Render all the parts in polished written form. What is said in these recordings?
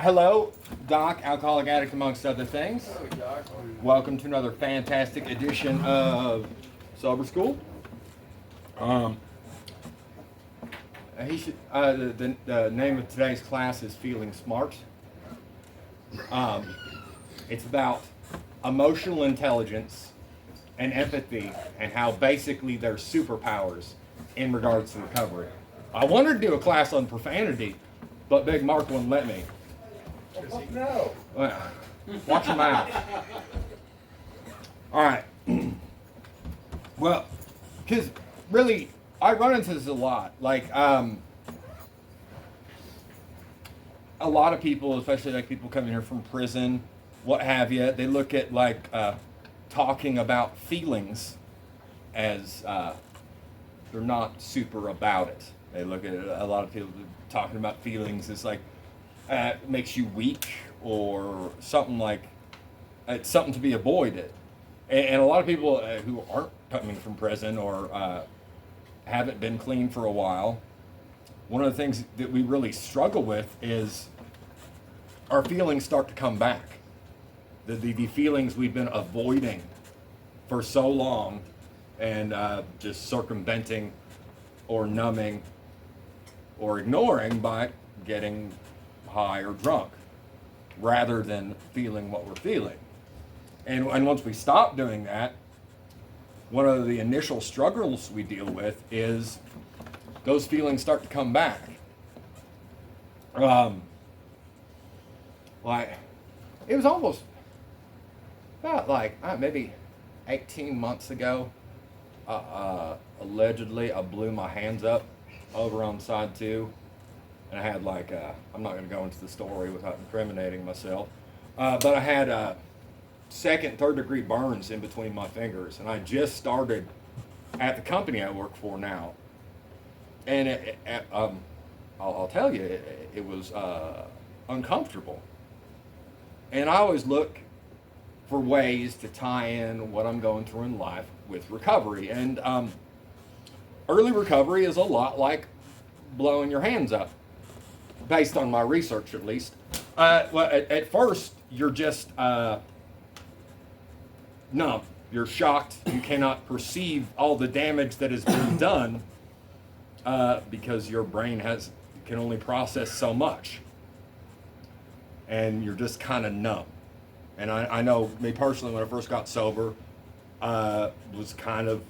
Hello, Doc, alcoholic addict amongst other things. Hello, Doc. Welcome to another fantastic edition of Sober School. The name of today's class is Feeling Smart. It's about emotional intelligence and empathy and how basically they're superpowers in regards to recovery. I wanted to do a class on profanity, but Big Mark wouldn't let me. No. Well, watch your mouth. All right. Well, because really, I run into this a lot. Like, a lot of people, especially like people coming here from prison, what have you, they look at like talking about feelings as they're not super about it. They look at a lot of people talking about feelings as like makes you weak or something like it's something to be avoided. And a lot of people who aren't coming from prison or haven't been clean for a while, one of the things that we really struggle with is our feelings start to come back. The feelings we've been avoiding for so long and just circumventing or numbing or ignoring by getting high or drunk rather than feeling what we're feeling. And once we stop doing that, one of the initial struggles we deal with is those feelings start to come back. Like, it was almost about like maybe 18 months ago, allegedly I blew my hands up over on side 2. And I had like, I'm not going to go into the story without incriminating myself, but I had second, third degree burns in between my fingers. And I just started at the company I work for now. And I'll tell you, it was uncomfortable. And I always look for ways to tie in what I'm going through in life with recovery. And early recovery is a lot like blowing your hands up. Based on my research, at least. Well, at first, you're just numb. You're shocked. You cannot perceive all the damage that has been done because your brain can only process so much. And you're just kind of numb. And I know me personally, when I first got sober, was kind of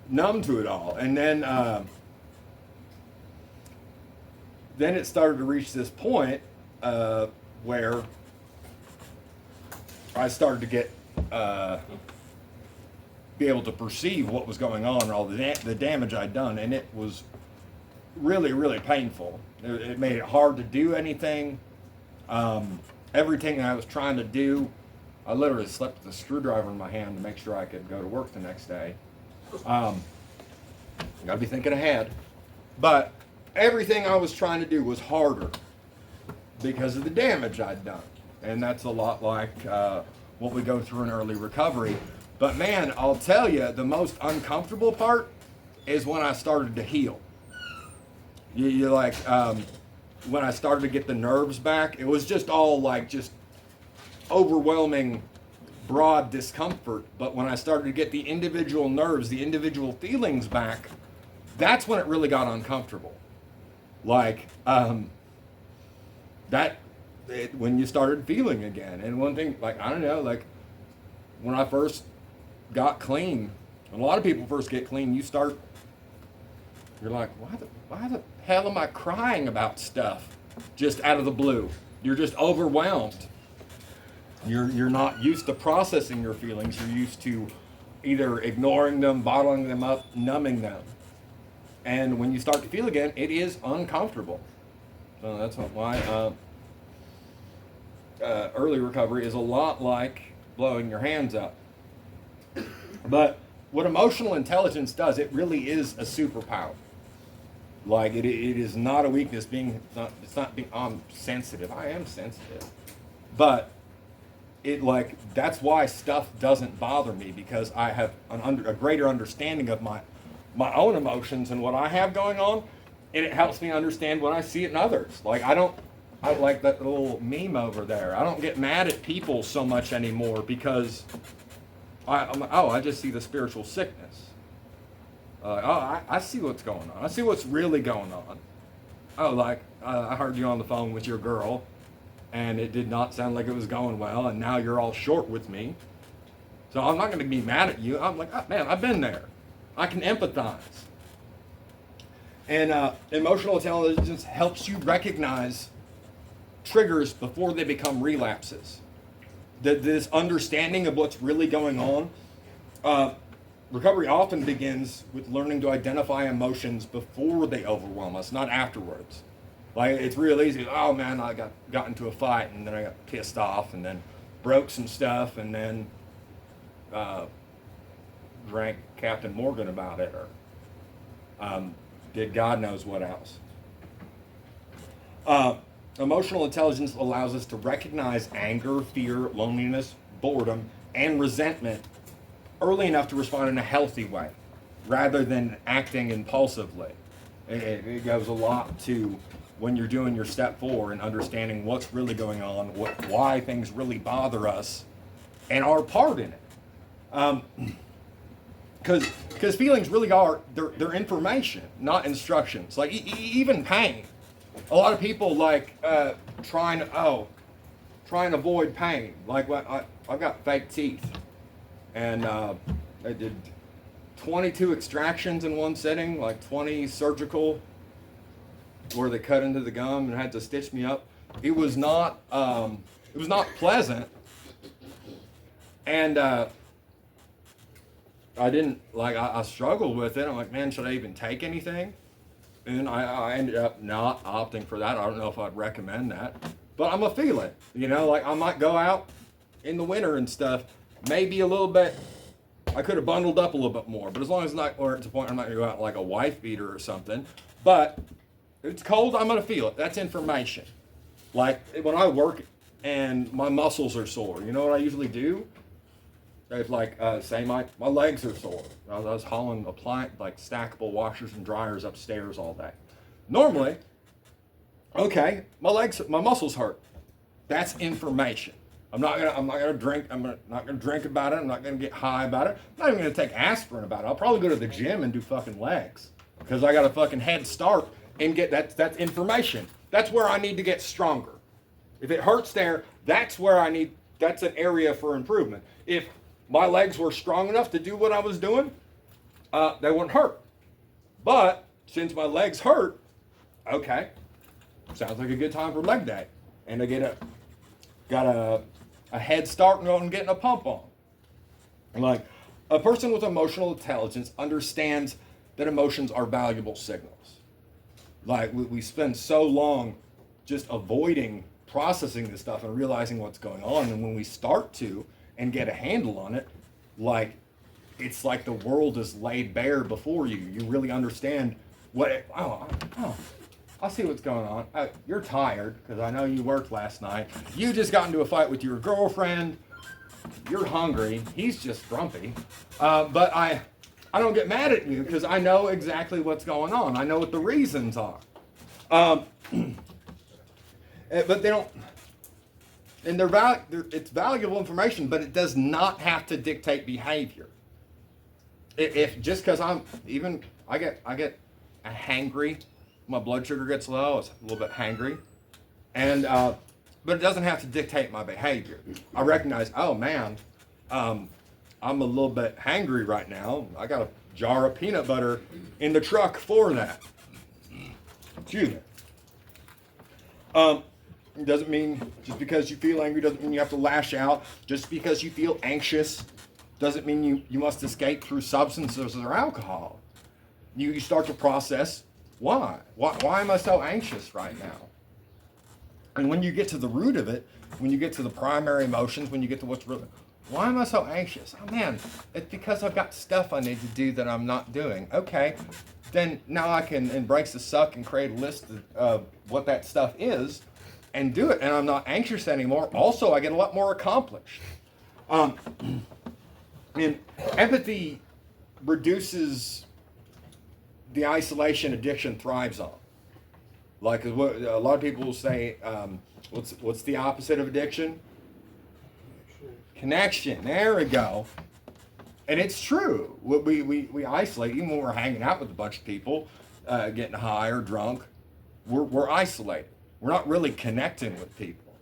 numb to it all. And then it started to reach this point where I started to get be able to perceive what was going on and all the damage I'd done, and it was really, really painful. It made it hard to do anything. Everything I was trying to do, I literally slept with a screwdriver in my hand to make sure I could go to work the next day. Got to be thinking ahead, but everything I was trying to do was harder because of the damage I'd done. And that's a lot like what we go through in early recovery. But man, I'll tell you, the most uncomfortable part is when I started to heal. You're like, when I started to get the nerves back, it was just all like just overwhelming, broad discomfort. But when I started to get the individual nerves, the individual feelings back, that's when it really got uncomfortable. Like when you started feeling again. And one thing, like, I don't know, like when I first got clean, and a lot of people first get clean, you're like, why the hell am I crying about stuff just out of the blue? You're just overwhelmed. You're not used to processing your feelings. You're used to either ignoring them, bottling them up, numbing them. And when you start to feel again, it is uncomfortable. So that's why early recovery is a lot like blowing your hands up. But what emotional intelligence does, it really is a superpower. Like it is not a weakness. It's not being I'm sensitive. I am sensitive, but that's why stuff doesn't bother me, because I have a greater understanding of my own emotions and what I have going on, and it helps me understand when I see it in others. Like I don't I like that little meme over there. I don't get mad at people so much anymore because I just see the spiritual sickness. I see what's going on. I see what's really going on. Oh, like I heard you on the phone with your girl, and it did not sound like it was going well, and now you're all short with me. So I'm not going to be mad at you. I'm like, oh, man, I've been there. I can empathize. And emotional intelligence helps you recognize triggers before they become relapses. This understanding of what's really going on. Recovery often begins with learning to identify emotions before they overwhelm us, not afterwards. Like, it's real easy. Oh man, I got into a fight, and then I got pissed off, and then broke some stuff, and then drank Captain Morgan about it, or did God knows what else. Emotional intelligence allows us to recognize anger, fear, loneliness, boredom, and resentment early enough to respond in a healthy way, rather than acting impulsively. It goes a lot to when you're doing your step 4 and understanding what's really going on, why things really bother us, and our part in it. Because feelings really are, they're information, not instructions. Like even pain. A lot of people like try and avoid pain. Like I've got fake teeth, and I did 22 extractions in one sitting, like 20 surgical, where they cut into the gum and had to stitch me up. It was not pleasant, and I didn't like. I struggled with it. I'm like, man, should I even take anything? And I ended up not opting for that. I don't know if I'd recommend that, but I'm gonna feel it. You know, like I might go out in the winter and stuff. Maybe a little bit. I could have bundled up a little bit more, but as long as it's not, or it's a point I'm not gonna go out like a wife beater or something. But if it's cold, I'm gonna feel it. That's information. Like when I work and my muscles are sore, you know what I usually do? It's like, say my legs are sore. I was hauling like stackable washers and dryers upstairs all day. Normally, okay, my muscles hurt. That's information. I'm not gonna drink about it. I'm not gonna get high about it. I'm not even gonna take aspirin about it. I'll probably go to the gym and do fucking legs because I got a fucking head start and get that's information. That's where I need to get stronger. If it hurts there, that's an area for improvement. If my legs were strong enough to do what I was doing, they wouldn't hurt. But since my legs hurt, okay, sounds like a good time for leg day. And I got a head start and getting a pump on. Like, a person with emotional intelligence understands that emotions are valuable signals. Like, we spend so long just avoiding processing this stuff and realizing what's going on. And when we start to and get a handle on it, like, it's like the world is laid bare before you. You really understand I see what's going on. You're tired because I know you worked last night. You just got into a fight with your girlfriend. You're hungry. He's just grumpy. But I don't get mad at you because I know exactly what's going on. I know what the reasons are. But they don't. And it's valuable information, but it does not have to dictate behavior. If just because I get a hangry, my blood sugar gets low, it's a little bit hangry, and but it doesn't have to dictate my behavior. I recognize, oh man, I'm a little bit hangry right now. I got a jar of peanut butter in the truck for that. Excuse me. It doesn't mean just because you feel angry doesn't mean you have to lash out. Just because you feel anxious doesn't mean you must escape through substances or alcohol. You start to process why am I so anxious right now? And when you get to the root of it, when you get to the primary emotions, when you get to what's really, why am I so anxious? Oh man, it's because I've got stuff I need to do that I'm not doing. Okay, then now I can embrace the suck and create a list of what that stuff is and do it, and I'm not anxious anymore. Also, I get a lot more accomplished. And empathy reduces the isolation addiction thrives on. Like what a lot of people will say, what's the opposite of addiction? Connection. There we go. And it's true. We isolate, even when we're hanging out with a bunch of people, getting high or drunk, we're isolated. We're not really connecting with people.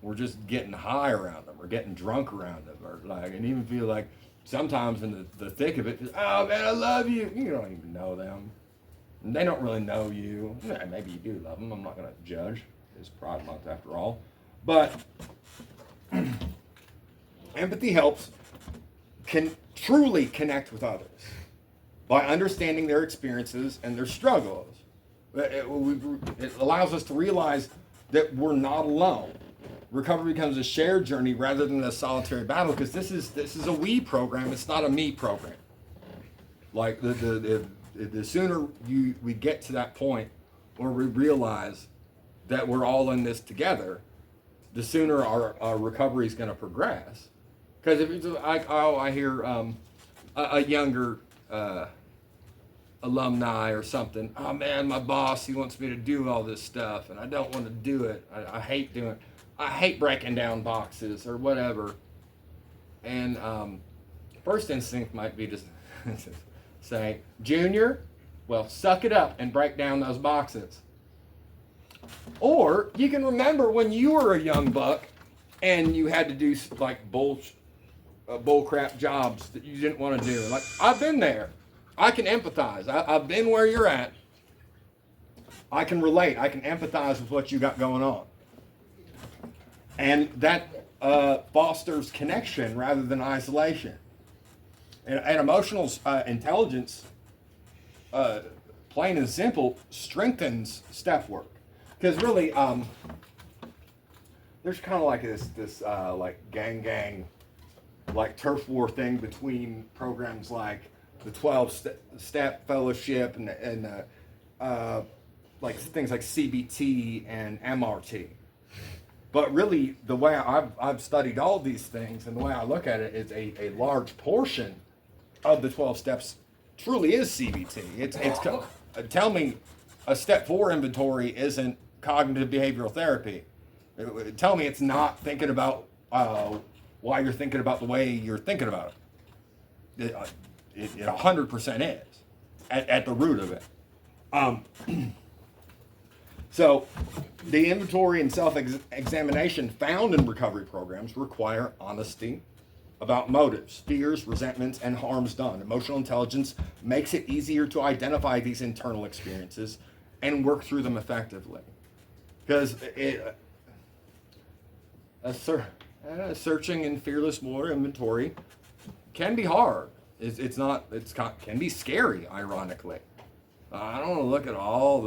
We're just getting high around them or getting drunk around them, or like, and even feel like sometimes in the thick of it, oh man, I love you. You don't even know them. And they don't really know you. Yeah, maybe you do love them. I'm not going to judge. It's Pride Month after all. But empathy helps truly connect with others by understanding their experiences and their struggles. It allows us to realize that we're not alone. Recovery becomes a shared journey rather than a solitary battle, because this is a we program. It's not a me program. Like the sooner we get to that point where we realize that we're all in this together, the sooner our recovery is going to progress. Because if it's like, I hear a younger alumni or something, oh man, my boss, he wants me to do all this stuff, and I don't want to do it. I hate doing it. I hate breaking down boxes or whatever. And first instinct might be to say, Junior, well, suck it up and break down those boxes. Or you can remember when you were a young buck and you had to do like bull crap jobs that you didn't want to do. Like, I've been there. I can empathize. I've been where you're at. I can relate. I can empathize with what you got going on. And that fosters connection rather than isolation. And emotional intelligence, plain and simple, strengthens step work. Because really, there's kind of like this like gang, like turf war thing between programs like the 12-step fellowship and like things like CBT and MRT. But really, the way I've studied all these things and the way I look at it is a large portion of the 12 steps truly is CBT. It's tell me a step 4 inventory isn't cognitive behavioral therapy. Tell me it's not thinking about why you're thinking about the way you're thinking about it. It 100% is at the root of it. So the inventory and self-examination found in recovery programs require honesty about motives, fears, resentments, and harms done. Emotional intelligence makes it easier to identify these internal experiences and work through them effectively. Because searching in fearless war inventory can be hard. It can be scary, ironically. I don't want to look at all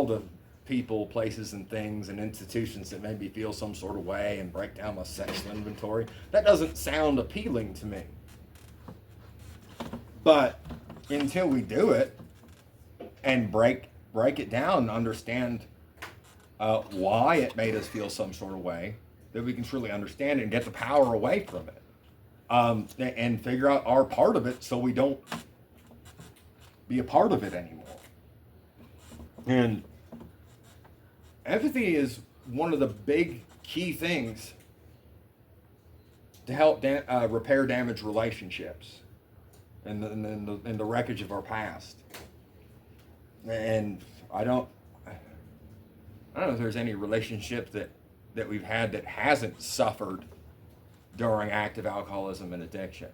the people, places, and things and institutions that made me feel some sort of way and break down my sexual inventory. That doesn't sound appealing to me. But until we do it and break it down and understand why it made us feel some sort of way, that we can truly understand it and get the power away from it. And figure out our part of it so we don't be a part of it anymore. And empathy is one of the big key things to help repair damaged relationships and the wreckage of our past. And I don't know if there's any relationship that we've had that hasn't suffered during active alcoholism and addiction.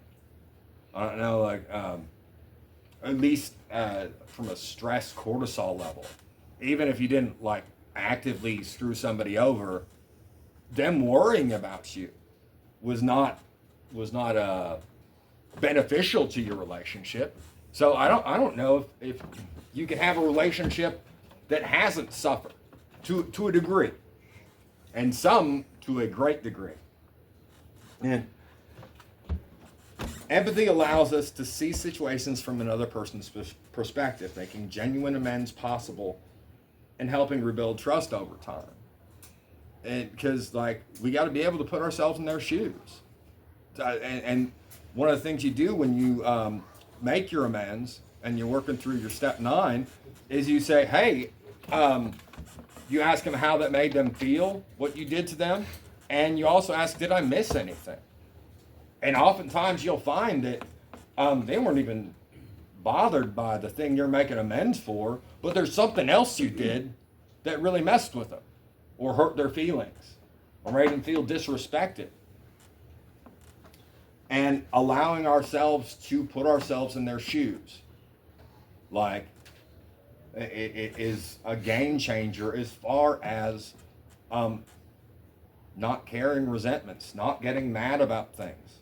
I don't know, like at least from a stress cortisol level. Even if you didn't like actively screw somebody over, them worrying about you was not beneficial to your relationship. So I don't know if you can have a relationship that hasn't suffered to a degree, and some to a great degree. And empathy allows us to see situations from another person's perspective, making genuine amends possible and helping rebuild trust over time. And because like we got to be able to put ourselves in their shoes. And one of the things you do when you make your amends and you're working through your step 9 is you say, hey, You ask them how that made them feel, what you did to them, and you also ask, did I miss anything? And oftentimes you'll find that they weren't even bothered by the thing you're making amends for, but there's something else you did that really messed with them or hurt their feelings or made them feel disrespected. And allowing ourselves to put ourselves in their shoes, like, it is a game changer as far as not carrying resentments, not getting mad about things.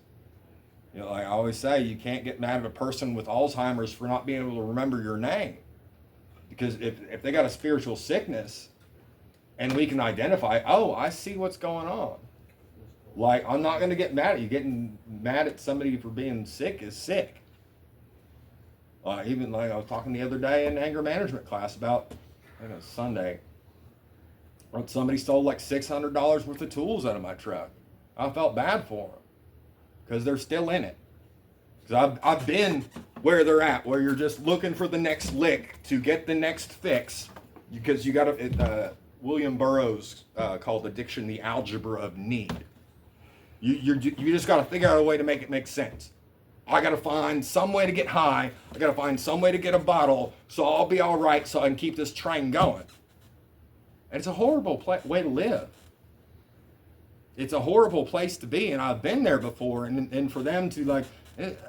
You know, like I always say, you can't get mad at a person with Alzheimer's for not being able to remember your name. Because if they got a spiritual sickness and we can identify, oh, I see what's going on. Like, I'm not going to get mad at you. Getting mad at somebody for being sick is sick. Even like I was talking the other day in anger management class about, I think it was Sunday, somebody stole like $600 worth of tools out of my truck. I felt bad for them because they're still in it. Because I've been where they're at, where you're just looking for the next lick to get the next fix. Because you got to, William Burroughs called addiction the algebra of need. You just got to figure out a way to make it make sense. I got to find some way to get high. I got to find some way to get a bottle so I'll be all right so I can keep this train going. And it's a horrible way to live. It's a horrible place to be, and I've been there before. And for them to, like,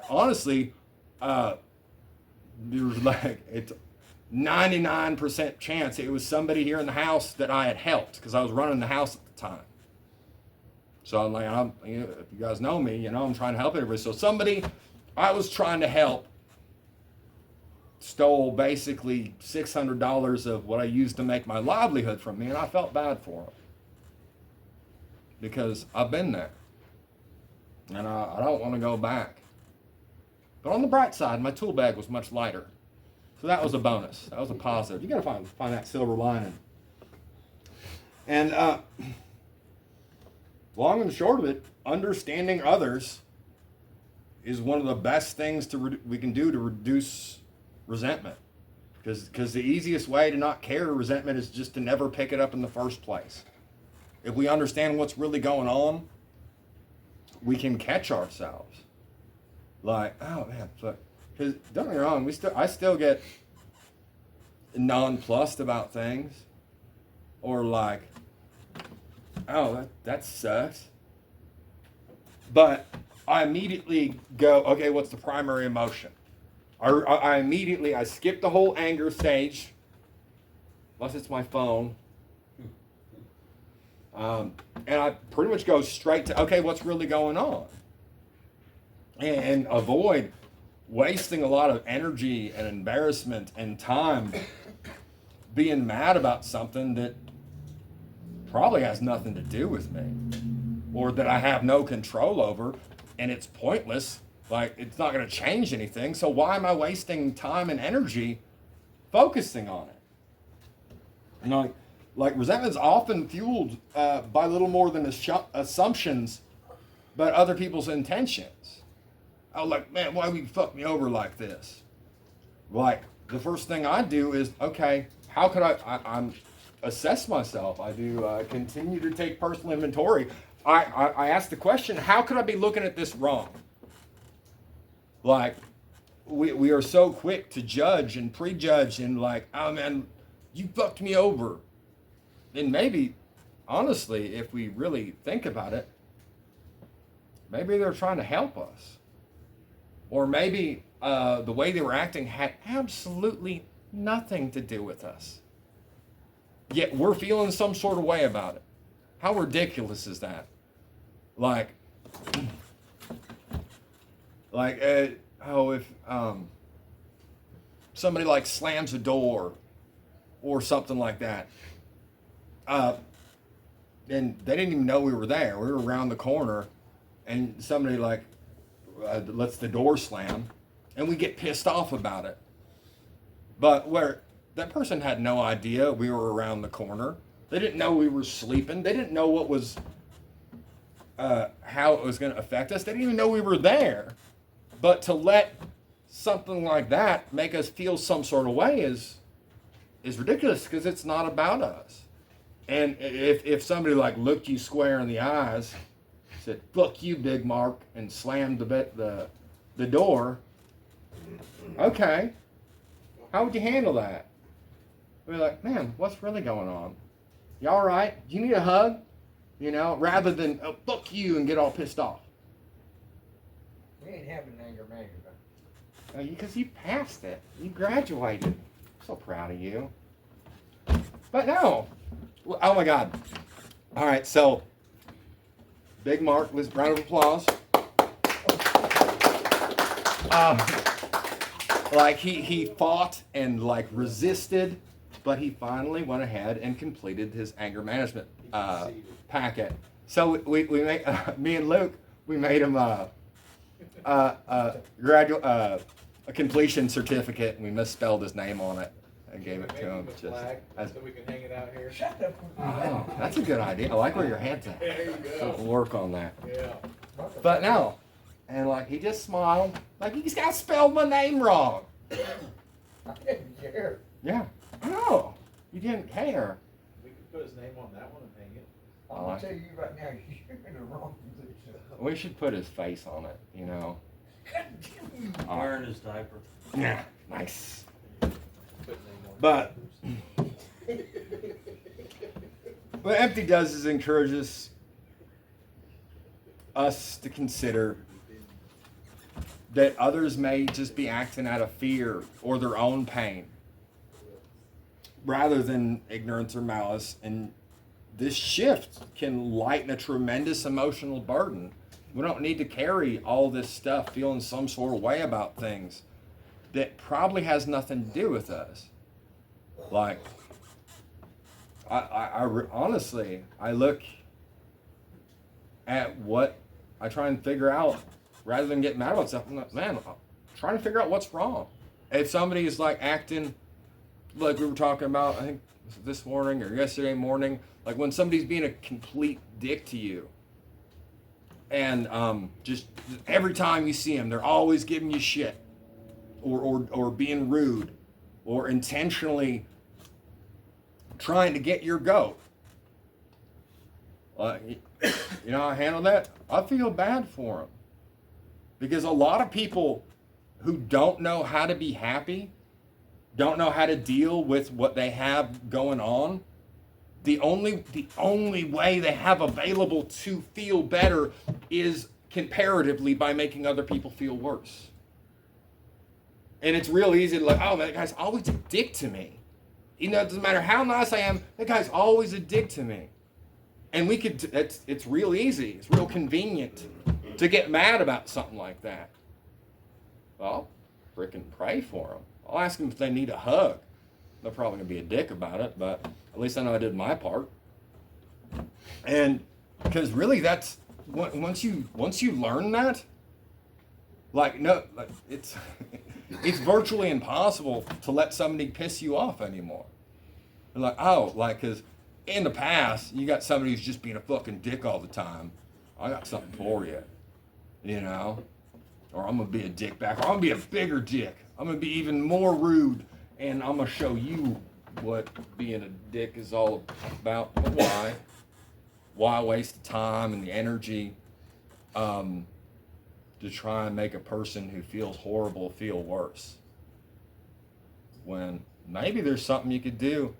honestly, there's like, it's 99% chance it was somebody here in the house that I had helped because I was running the house at the time. So I'm like, if you guys know me, I'm trying to help everybody. So somebody I was trying to help stole basically $600 of what I used to make my livelihood from me, and I felt bad for them because I've been there, and I don't want to go back. But on the bright side, my tool bag was much lighter, so that was a bonus. That was a positive. You got to find that silver lining. And long and short of it, understanding others is one of the best things we can do to reduce resentment. Because the easiest way to not carry resentment is just to never pick it up in the first place. If we understand what's really going on, we can catch ourselves. Like, oh man, because don't get me wrong, I still get nonplussed about things, or like, oh, that sucks. But I immediately go, okay, what's the primary emotion? I skip the whole anger stage, unless it's my phone. And I pretty much go straight to, okay, what's really going on? And avoid wasting a lot of energy and embarrassment and time being mad about something that probably has nothing to do with me, or that I have no control over, and it's pointless. Like, it's not going to change anything, so why am I wasting time and energy focusing on it? Like resentment is often fueled by little more than assumptions about other people's intentions. I was like, man, why would you fuck me over like this? Like, the first thing I do is, okay, how could I assess myself? I do continue to take personal inventory. I ask the question, how could I be looking at this wrong? Like, we are so quick to judge and prejudge and like, oh man, you fucked me over. And maybe, honestly, if we really think about it, maybe they're trying to help us. Or maybe the way they were acting had absolutely nothing to do with us. Yet we're feeling some sort of way about it. How ridiculous is that? Like if somebody like slams a door or something like that, and they didn't even know we were there. We were around the corner, and somebody like lets the door slam, and we get pissed off about it. But where that person had no idea we were around the corner. They didn't know we were sleeping. They didn't know what was how it was going to affect us. They didn't even know we were there. But to let something like that make us feel some sort of way is is ridiculous because it's not about us. And if somebody like looked you square in the eyes, said "fuck you, Big Mark," and slammed the door, okay, how would you handle that? We're like, man, what's really going on? You all right? Do you need a hug? You know, rather than oh, fuck you and get all pissed off. We ain't having an anger management. Because you passed it. You graduated. I'm so proud of you. But no. Oh my God. All right, so Big Mark, let's round of applause. Like he fought and like resisted, but he finally went ahead and completed his anger management packet. So we made me and Luke, we made him a completion certificate, and we misspelled his name on it and gave it to him. Just so we can hang it out here. Shut up. Oh, that's a good idea. I like where your head's at. There you go. We'll work on that. Yeah. But no, and like he just smiled, like he just got spelled my name wrong. I didn't care. Yeah, I know. You didn't care. We could put his name on that one and hang it. I'm gonna tell you right now, you're in the wrong position. We should put his face on it, you know. Wearing his diaper. Yeah, nice. Put name on But it. what Empty does is encourages us to consider that others may just be acting out of fear or their own pain rather than ignorance or malice. And this shift can lighten a tremendous emotional burden. We don't need to carry all this stuff feeling some sort of way about things that probably has nothing to do with us. Like, honestly, I look at what I try and figure out rather than getting mad about stuff. I'm like, man, I'm trying to figure out what's wrong. If somebody is like acting like we were talking about, I think this morning or yesterday morning, like when somebody's being a complete dick to you, and just every time you see them, they're always giving you shit, or being rude, or intentionally trying to get your goat. You know how I handle that? I feel bad for them. Because a lot of people who don't know how to be happy, don't know how to deal with what they have going on, the only way they have available to feel better is comparatively by making other people feel worse. And it's real easy to like, oh, that guy's always a dick to me. You know, it doesn't matter how nice I am, that guy's always a dick to me. And we could, it's real easy, it's real convenient to get mad about something like that. Well, frickin' pray for them. I'll ask them if they need a hug. They're probably gonna be a dick about it, but at least I know I did my part. And because really, that's once you learn that, like it's it's virtually impossible to let somebody piss you off anymore. They're like, oh, like because in the past you got somebody who's just being a fucking dick all the time. I got something for you, you know, or I'm gonna be a dick back, or I'm gonna be a bigger dick. I'm gonna be even more rude, and I'm gonna show you what being a dick is all about. But why? Why waste the time and the energy to try and make a person who feels horrible feel worse? When maybe there's something you could do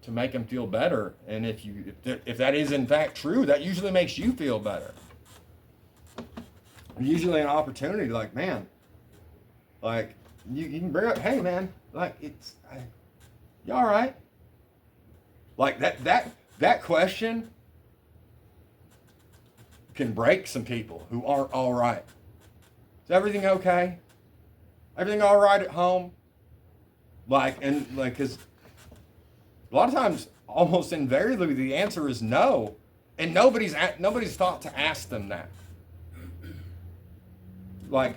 to make them feel better, and if that is in fact true, that usually makes you feel better. Usually an opportunity, like, man, like you can bring up, hey man, like you all right? Like that question can break some people who aren't all right. Is everything okay? Everything all right at home? Because a lot of times, almost invariably, the answer is no, and nobody's thought to ask them that. Like,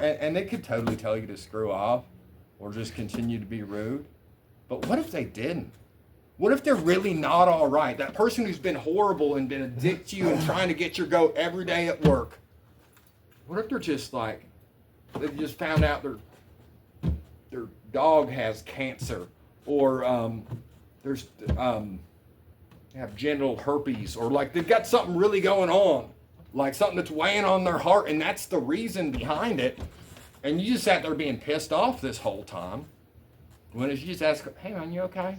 and they could totally tell you to screw off, or just continue to be rude. But what if they didn't? What if they're really not all right? That person who's been horrible and been a dick to you and trying to get your goat every day at work. What if they're just like, they just found out they're dog has cancer, or there's have genital herpes, or like they've got something really going on, like something that's weighing on their heart, and that's the reason behind it. And you just sat there being pissed off this whole time. When if you just ask, hey man, you okay?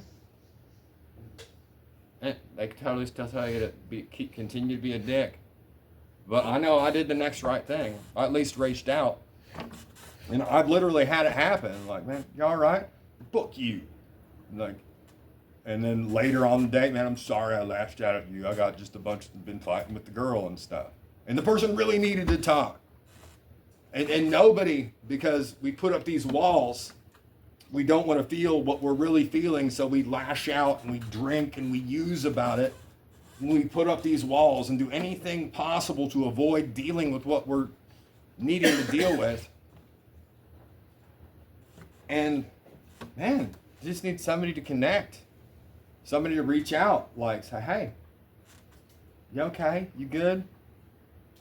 And they could totally still tell you to continue to be a dick. But I know I did the next right thing. I at least reached out. And I've literally had it happen. Like, man, you all right? Book you. Like, and then later on the day, man, I'm sorry I lashed out at you. I got just been fighting with the girl and stuff. And the person really needed to talk. And nobody, because we put up these walls, we don't want to feel what we're really feeling, so we lash out and we drink and we use about it. And we put up these walls and do anything possible to avoid dealing with what we're needing to deal with. And man, you just need somebody to connect, somebody to reach out, like say, hey, you okay? You good?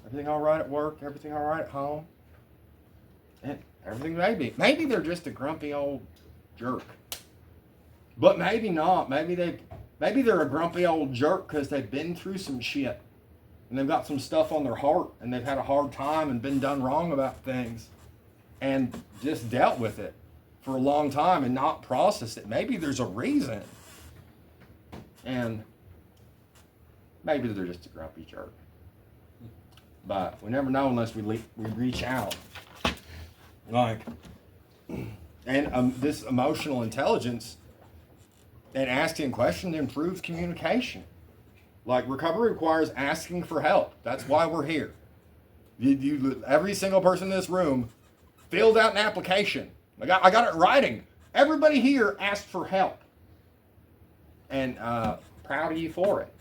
Everything all right at work? Everything all right at home? And everything maybe they're just a grumpy old jerk, but maybe not. Maybe they're a grumpy old jerk because they've been through some shit and they've got some stuff on their heart and they've had a hard time and been done wrong about things and just dealt with it for a long time and not processed it. Maybe there's a reason, and maybe they're just a grumpy jerk. But we never know unless we reach out. Like, and this emotional intelligence and asking questions improves communication. Like, recovery requires asking for help. That's why we're here. Every single person in this room filled out an application. I got it in writing. Everybody here asked for help. And proud of you for it.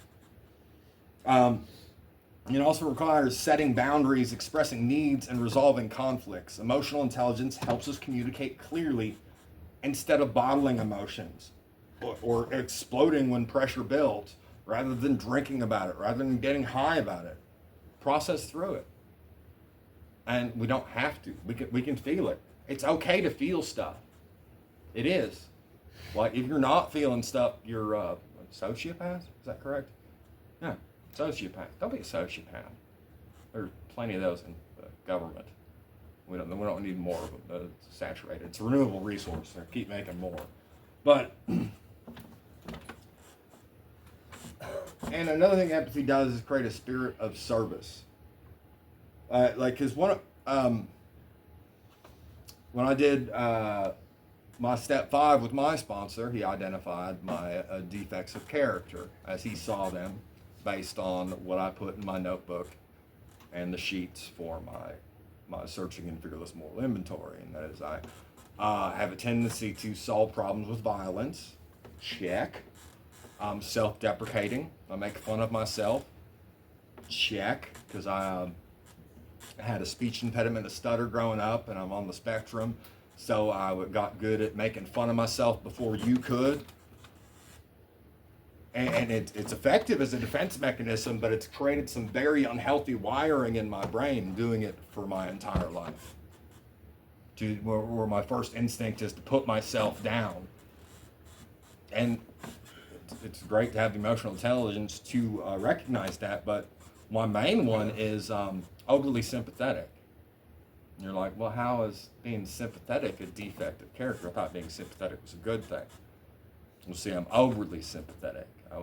It also requires setting boundaries, expressing needs, and resolving conflicts. Emotional intelligence helps us communicate clearly instead of bottling emotions or exploding when pressure builds, rather than drinking about it, rather than getting high about it. Process through it. And we don't have to. We can feel it. It's okay to feel stuff. It is. Like, if you're not feeling stuff, you're a sociopath? Is that correct? Yeah. Sociopath. Don't be a sociopath. There's plenty of those in the government. We don't need more of them. It's saturated. It's a renewable resource. So keep making more. But and another thing empathy does is create a spirit of service. Cause when I did my step 5 with my sponsor, he identified my defects of character as he saw them, based on what I put in my notebook and the sheets for my searching and fearless moral inventory. And that is, I have a tendency to solve problems with violence. Check. I'm self-deprecating. I make fun of myself. Check. Because I had a speech impediment, a stutter growing up, and I'm on the spectrum. So I got good at making fun of myself before you could. And it's effective as a defense mechanism, but it's created some very unhealthy wiring in my brain doing it for my entire life. Where my first instinct is to put myself down. And it's great to have the emotional intelligence to recognize that, but my main one is overly sympathetic. And you're like, well, how is being sympathetic a defect of character? I thought being sympathetic was a good thing. Well, see, I'm overly sympathetic. I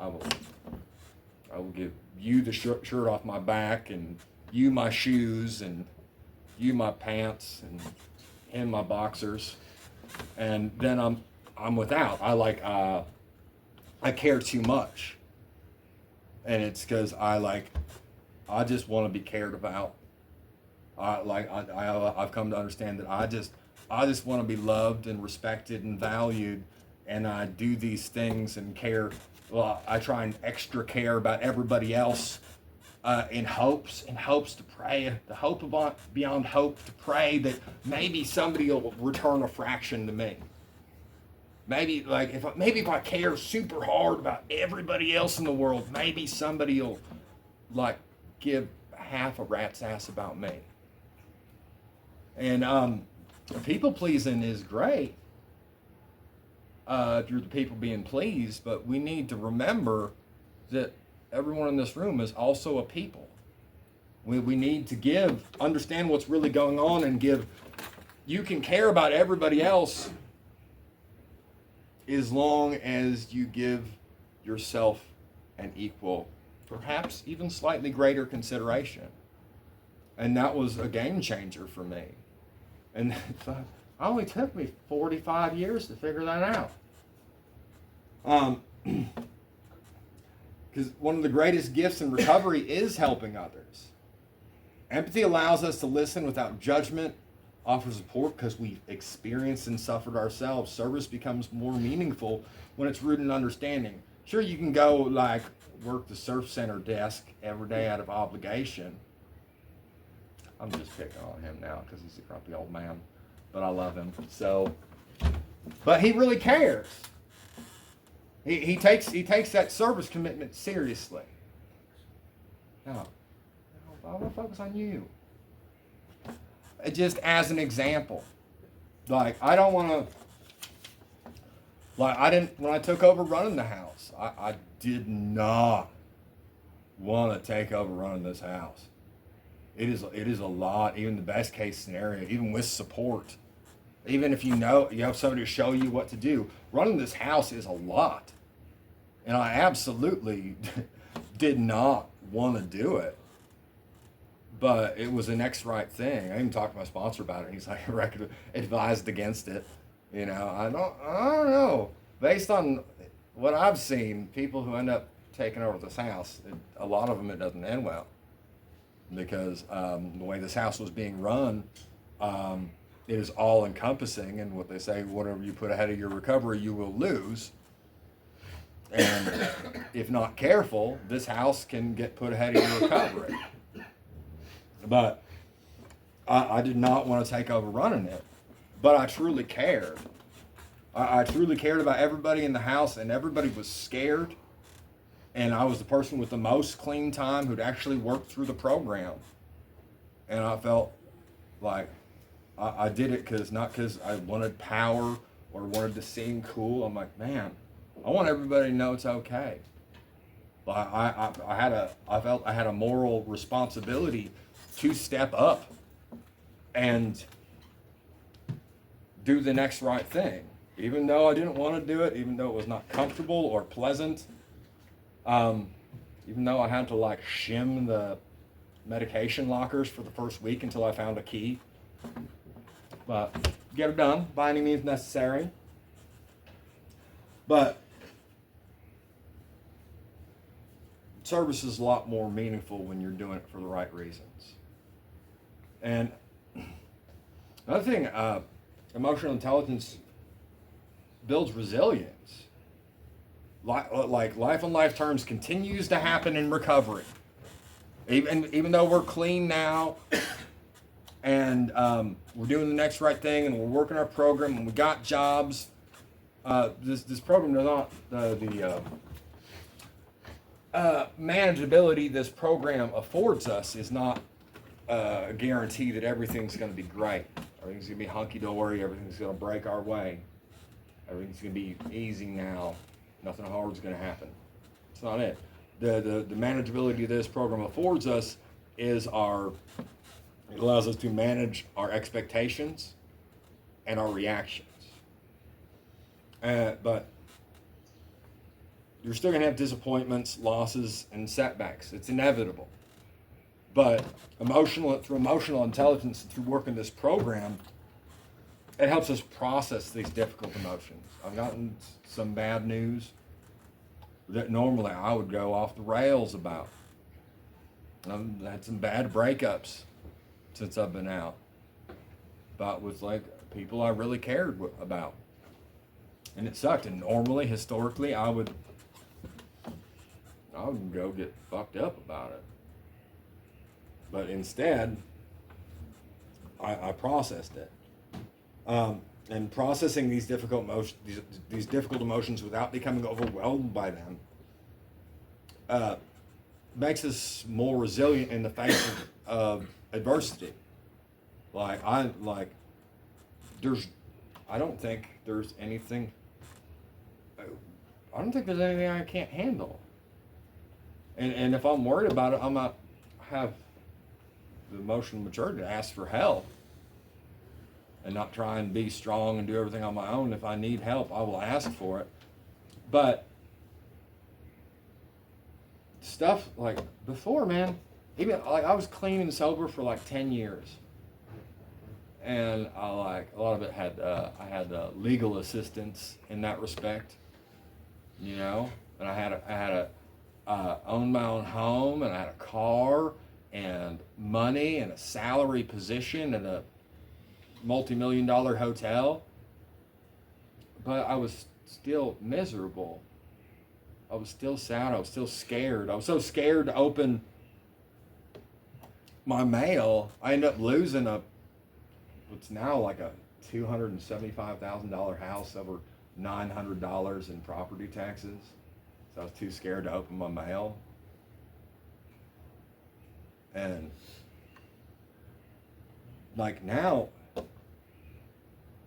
will give you the shirt off my back, and you my shoes, and you my pants, and him my boxers, and then I'm without. I care too much, and it's because I just want to be cared about. I've come to understand that I just want to be loved and respected and valued. And I do these things and care. Well, I try and extra care about everybody else in hopes to pray, the hope beyond hope, to pray that maybe somebody will return a fraction to me. Maybe if I care super hard about everybody else in the world, maybe somebody will give half a rat's ass about me. And People pleasing is great if you're the people being pleased, but we need to remember that everyone in this room is also a people. We need to understand what's really going on and give. You can care about everybody else as long as you give yourself an equal, perhaps even slightly greater consideration. And that was a game changer for me. And it only took me 45 years to figure that out. Because one of the greatest gifts in recovery is helping others. Empathy allows us to listen without judgment, offer support because we've experienced and suffered ourselves. Service becomes more meaningful when it's rooted in understanding. Sure, you can go like work the surf center desk every day out of obligation. I'm just picking on him now because he's a grumpy old man, but I love him. So, but he really cares. He takes that service commitment seriously. Now, I want to focus on you. Just as an example, like I don't want to. Like I didn't when I took over running the house. I did not want to take over running this house. It is a lot, even the best case scenario, even with support. Even if you have somebody to show you what to do, running this house is a lot. And I absolutely did not want to do it. But it was the next right thing. I even talked to my sponsor about it, and he's like, advised against it. You know, I don't know. Based on what I've seen, people who end up taking over this house, a lot of them it doesn't end well. Because the way this house was being run, it is all encompassing, and what they say, whatever you put ahead of your recovery, you will lose. And if not careful, this house can get put ahead of your recovery. But I did not want to take over running it, but I truly cared. I truly cared about everybody in the house, and everybody was scared. And I was the person with the most clean time who'd actually worked through the program. And I felt like I did it not because I wanted power or wanted to seem cool. I'm like, man, I want everybody to know it's okay. I felt I had a moral responsibility to step up and do the next right thing. Even though I didn't want to do it, even though it was not comfortable or pleasant, even though I had to like shim the medication lockers for the first week until I found a key. But get it done by any means necessary. But service is a lot more meaningful when you're doing it for the right reasons. And another thing, emotional intelligence builds resilience. Like life on life terms continues to happen in recovery. Even though we're clean now and we're doing the next right thing and we're working our program and we got jobs, this program does not, the manageability this program affords us is not a guarantee that everything's going to be great. Everything's going to be hunky-dory. Everything's going to break our way. Everything's going to be easy now. Nothing hard's going to happen. It's not it. The manageability this program affords us is it allows us to manage our expectations and our reactions. But you're still going to have disappointments, losses, and setbacks. It's inevitable. But through emotional intelligence and through working this program, it helps us process these difficult emotions. I've gotten some bad news that normally I would go off the rails about. I've had some bad breakups since I've been out. But with like people I really cared about. And it sucked. And normally, historically, I would go get fucked up about it. But instead, I processed it. And processing these difficult emotions without becoming overwhelmed by them makes us more resilient in the face of adversity. I don't think there's anything. I don't think there's anything I can't handle. And if I'm worried about it, I'm not have the emotional maturity to ask for help and not try and be strong and do everything on my own. If I need help, I will ask for it. But stuff like before, man, even like I was clean and sober for like 10 years. And a lot of it had I had legal assistance in that respect, you know, and I had owned my own home, and I had a car and money and a salary position at a multi-million-dollar hotel, but I was still miserable. I was still sad. I was still scared. I was so scared to open my mail. I ended up losing what's now like a $275,000 house over $900 in property taxes. So I was too scared to open my mail. And like now,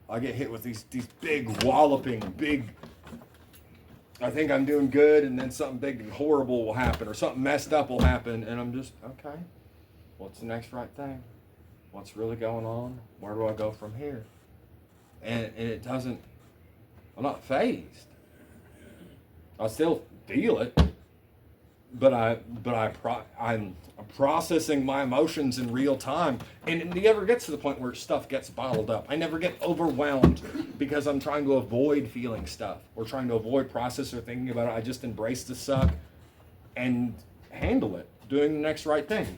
I get hit with these big walloping, I think I'm doing good, and then something big and horrible will happen, or something messed up will happen, and I'm just, okay, what's the next right thing? What's really going on? Where do I go from here? And it doesn't, I'm not fazed. I still feel it, but I'm processing my emotions in real time, and it never gets to the point where stuff gets bottled up. I never get overwhelmed because I'm trying to avoid feeling stuff or trying to avoid process or thinking about it. I just embrace the suck and handle it, doing the next right thing.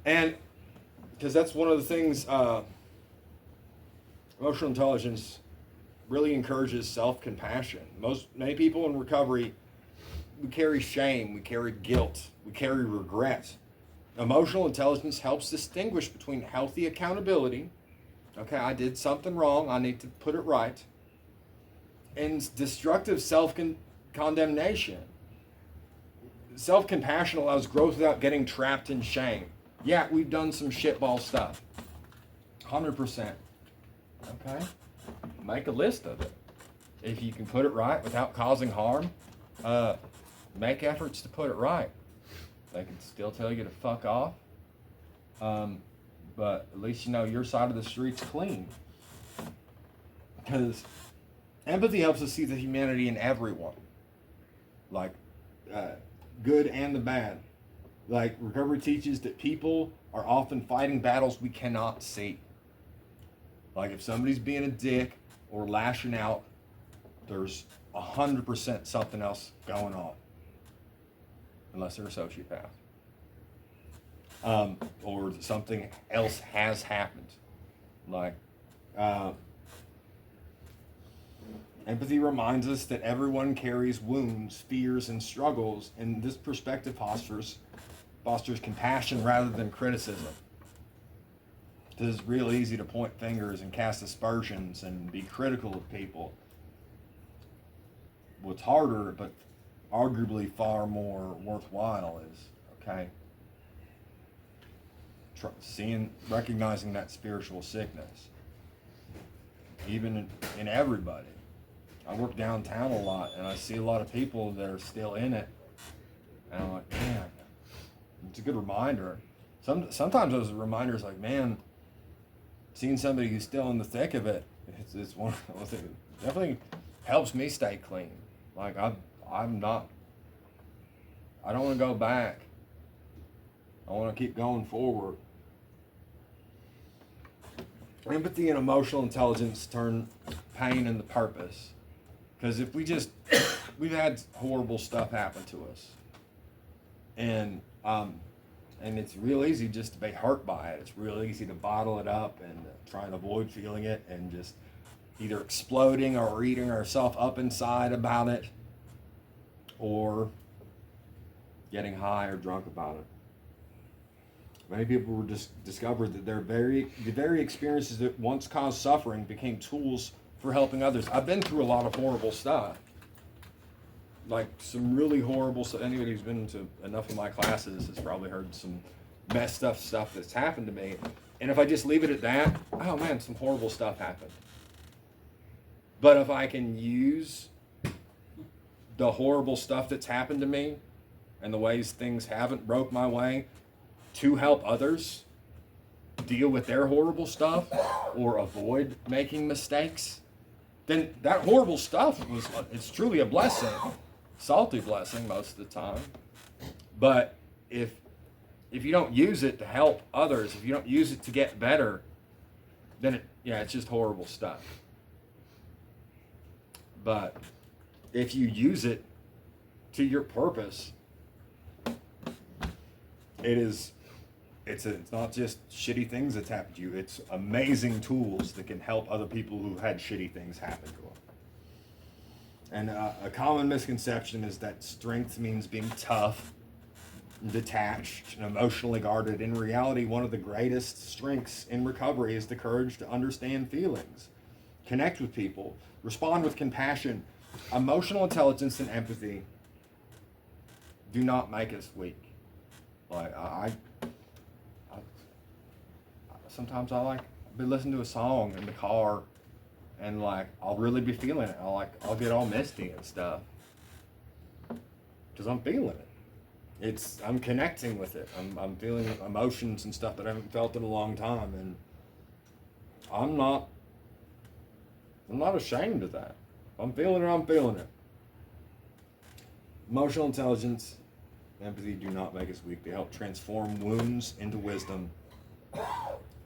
And because that's one of the things emotional intelligence really encourages self-compassion. Many people in recovery, we carry shame, we carry guilt, we carry regret. Emotional intelligence helps distinguish between healthy accountability, okay, I did something wrong, I need to put it right, and destructive self-condemnation. Self-compassion allows growth without getting trapped in shame. Yeah, we've done some shitball stuff. 100%. Okay? Make a list of it. If you can put it right without causing harm, make efforts to put it right. They can still tell you to fuck off, but at least you know your side of the street's clean. Because empathy helps us see the humanity in everyone, like good and the bad. Like recovery teaches that people are often fighting battles we cannot see. Like if somebody's being a dick or lashing out, there's 100% something else going on. Unless they're a sociopath. Or something else has happened. Like, empathy reminds us that everyone carries wounds, fears, and struggles, and this perspective fosters compassion rather than criticism. It's real easy to point fingers and cast aspersions and be critical of people. What's harder, but arguably far more worthwhile is, okay, recognizing that spiritual sickness, even in everybody. I work downtown a lot, and I see a lot of people that are still in it, and I'm like, man, it's a good reminder. Sometimes those reminders, like, man, seeing somebody who's still in the thick of it, it's one of those things that definitely helps me stay clean. Like, I don't want to go back. I want to keep going forward. Empathy and emotional intelligence turn pain into purpose. Because if we've had horrible stuff happen to us. And it's real easy just to be hurt by it. It's real easy to bottle it up and try and avoid feeling it and just either exploding or eating ourselves up inside about it, or getting high or drunk about it. Many people were discovered that the very experiences that once caused suffering became tools for helping others. I've been through a lot of horrible stuff. Like some really horrible stuff. Anybody who's been to enough of my classes has probably heard some messed up stuff that's happened to me. And if I just leave it at that, oh man, some horrible stuff happened. But if I can use the horrible stuff that's happened to me and the ways things haven't broke my way to help others deal with their horrible stuff or avoid making mistakes, then that horrible stuff it's truly a blessing. Salty blessing most of the time. But if you don't use it to help others, if you don't use it to get better, then it's just horrible stuff. But if you use it to your purpose, it's not just shitty things that's happened to you. It's amazing tools that can help other people who had shitty things happen to them. And a common misconception is that strength means being tough, detached, and emotionally guarded. In reality, one of the greatest strengths in recovery is the courage to understand feelings, connect with people, respond with compassion. Emotional intelligence and empathy do not make us weak. Like sometimes I'll be listening to a song in the car, and I'll really be feeling it. I'll get all misty and stuff because I'm feeling it. I'm connecting with it. I'm feeling emotions and stuff that I haven't felt in a long time, and I'm not ashamed of that. I'm feeling it. I'm feeling it. Emotional intelligence, empathy do not make us weak. They help transform wounds into wisdom,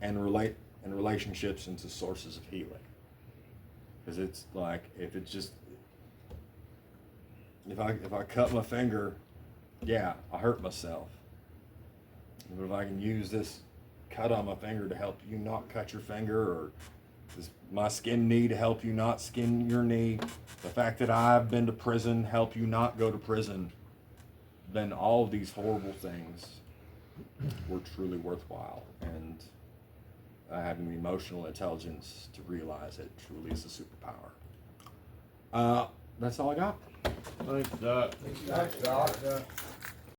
and relationships into sources of healing. Because it's if I cut my finger, I hurt myself. But if I can use this cut on my finger to help you not cut your finger, or my skinned knee to help you not skin your knee, the fact that I've been to prison help you not go to prison, then all of these horrible things were truly worthwhile. And having the emotional intelligence to realize it truly is a superpower. That's all I got. Thanks, Doc. Thanks, Doc.